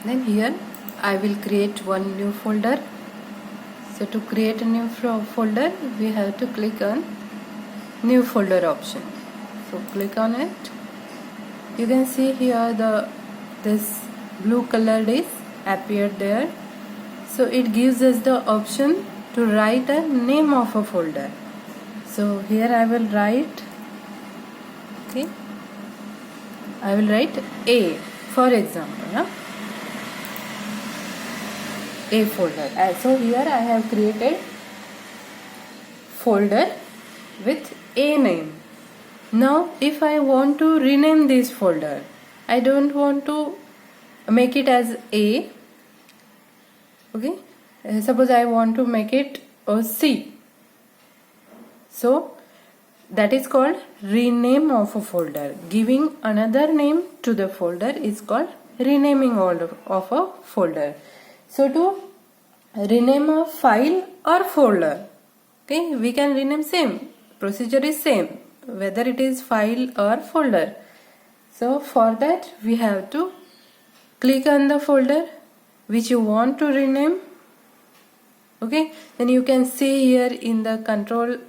Then here I will create one new folder. So to create a new folder, we have to click on new folder option. So click on it. You can see here this blue color is appeared there. So it gives us the option to write a name of a folder. So here I will write, okay, I will write A for example, A folder. So here I have created folder with A name. Now if I want to rename this folder, I don't want to make it as A. Okay, suppose I want to make it C. So that is called rename of a folder. Giving another name to the folder is called renaming of a folder. So to rename a file or folder, okay, we can rename same. Procedure is same whether it is file or folder. So for that we have to click on the folder which you want to rename. Okay, then you can see here in the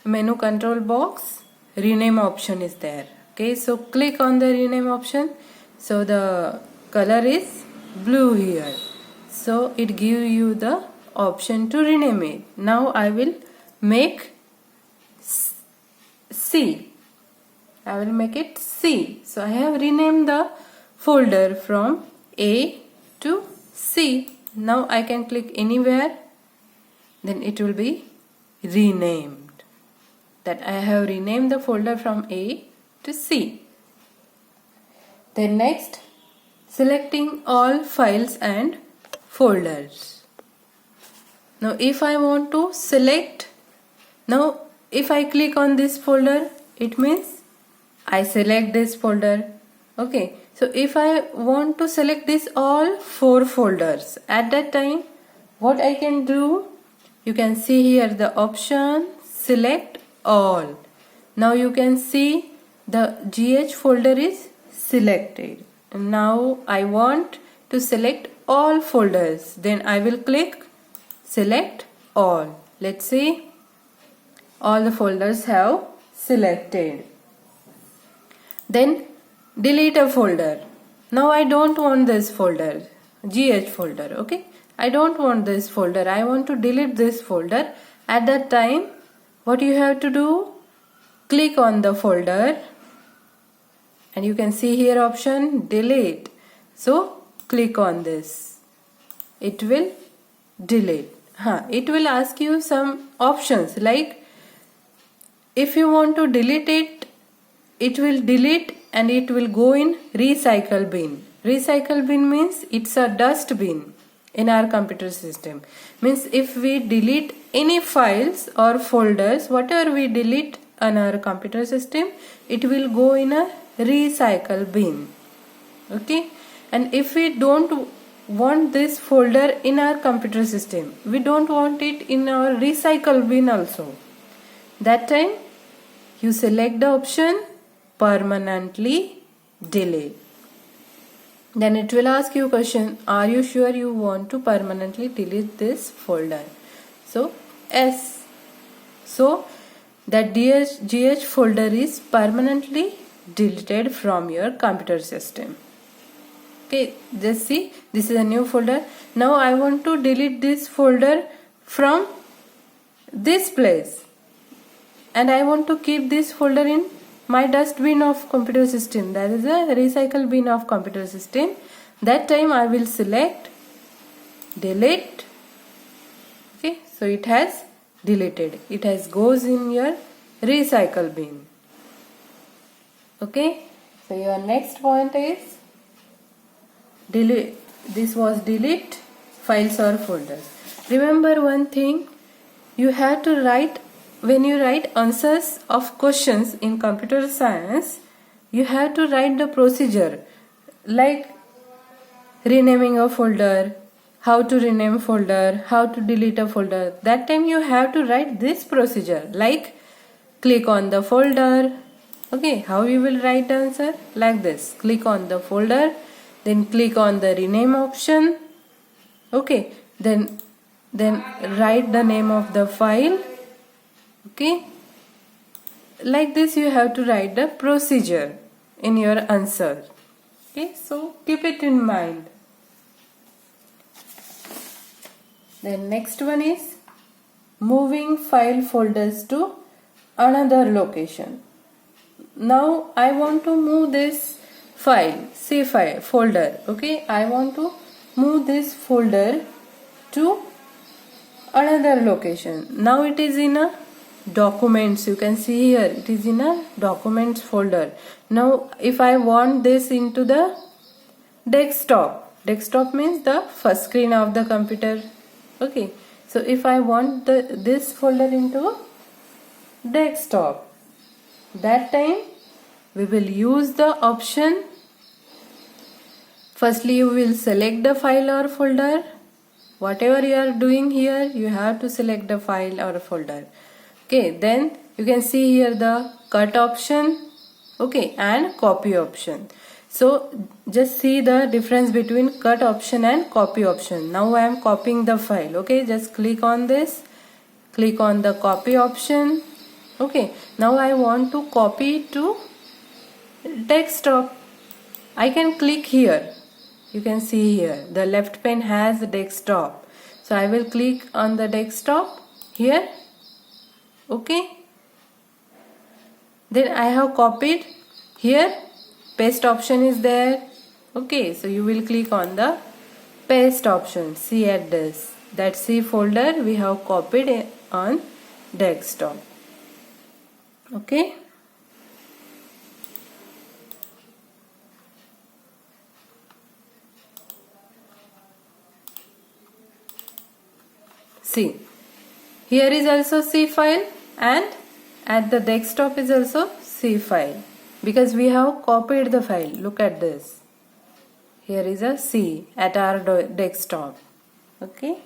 menu control box, rename option is there. Okay, so click on the rename option. So the color is blue here. So it gives you the option to rename it. Now I will make C. I will make it C. So I have renamed the folder from A to C. Now I can click anywhere, then it will be renamed. That I have renamed the folder from A to C. Then next, selecting all files and folders. Now if I want to select, now if I click on this folder, it means I select this folder. Okay, so if I want to select this all 4 folders, at that time what I can do, you can see here the option select all. Now you can see the GH folder is selected. Now I want to select all folders, then I will click select all. Let's see, all the folders have selected. Then delete a folder. Now I don't want this folder, GH folder. Okay, I don't want this folder, I want to delete this folder. At that time what you have to do, click on the folder and you can see here option delete. So click on this, it will delete. It will ask you some options like if you want to delete it, it will delete and it will go in recycle bin. Recycle bin means it's a dust bin in our computer system. Means if we delete any files or folders, whatever we delete on our computer system, it will go in a recycle bin. Okay, and if we don't want this folder in our computer system, we don't want it in our recycle bin also, that time you select the option permanently delete. Then it will ask you question, are you sure you want to permanently delete this folder? So yes. So that GH folder is permanently deleted from your computer system. Okay, just see, this is a new folder. Now I want to delete this folder from this place and I want to keep this folder in my dustbin of computer system, that is a recycle bin of computer system. That time I will select delete. Okay, so it has deleted, it has goes in your recycle bin. Okay, so your next point is delete. This was delete files or folders. Remember one thing, you have to write, when you write answers of questions in computer science, you have to write the procedure like renaming a folder, how to rename folder, how to delete a folder. That time you have to write this procedure like click on the folder. Okay, how you will write the answer? Like this, click on the folder, then click on the rename option. Okay, then write the name of the file. Okay, like this you have to write the procedure in your answer. Okay, so keep it in mind. Then next one is moving file folders to another location. Now I want to move this file, C file folder. Okay, I want to move this folder to another location. Now it is in a documents. You can see here it is in a documents folder. Now if I want this into the desktop means the first screen of the computer. Okay, so if I want this folder into desktop, that time we will use the option. Firstly you will select the file or folder. Whatever you are doing here, you have to select the file or folder. Okay, then you can see here the cut option, okay, and copy option. So just see the difference between cut option and copy option. Now I am copying the file. Okay, just click on this, click on the copy option. Okay, now I want to copy it to desktop. I can click here. You can see here the left pane has desktop. So I will click on the desktop here. Okay, then I have copied here. Paste option is there. Okay, so you will click on the paste option. See at this, that C folder we have copied on desktop. Okay, see, here is also C file and at the desktop is also C file, because we have copied the file. Look at this. Here is a C at our desktop. Okay.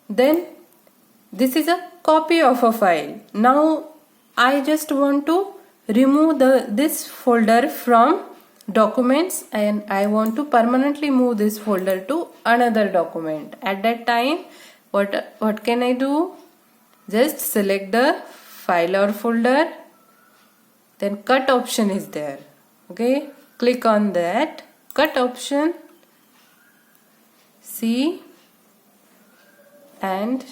Then this is a copy of a file. Now I just want to remove this folder from documents and I want to permanently move this folder to another document. At that time, what can I do? Just select the file or folder. Then cut option is there. Okay, click on that cut option. See, and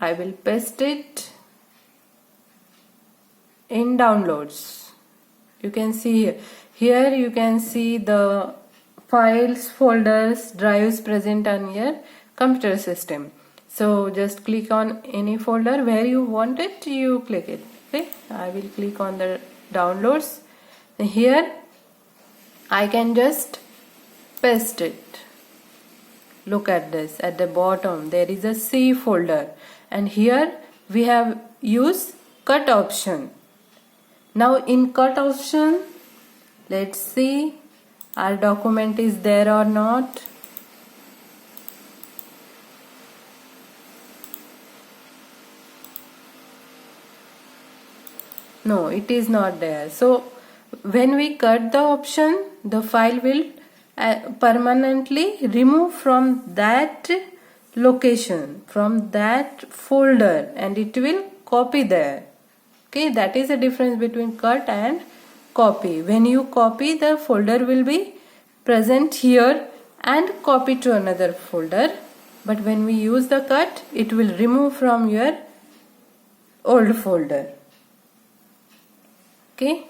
I will paste it in downloads. You can see here you can see the files, folders, drives present on your computer system. So just click on any folder where you want it, you click it. Okay, I will click on the downloads. Here I can just paste it. Look at this, at the bottom there is a C folder and here we have used cut option. Now in cut option, let's see our document is there or not. No, it is not there. So when we cut the option, the file will permanently remove from that location, from that folder, and it will copy there. Okay, that is the difference between cut and copy. When you copy, the folder will be present here and copy to another folder, but when we use the cut, it will remove from your old folder. Okay.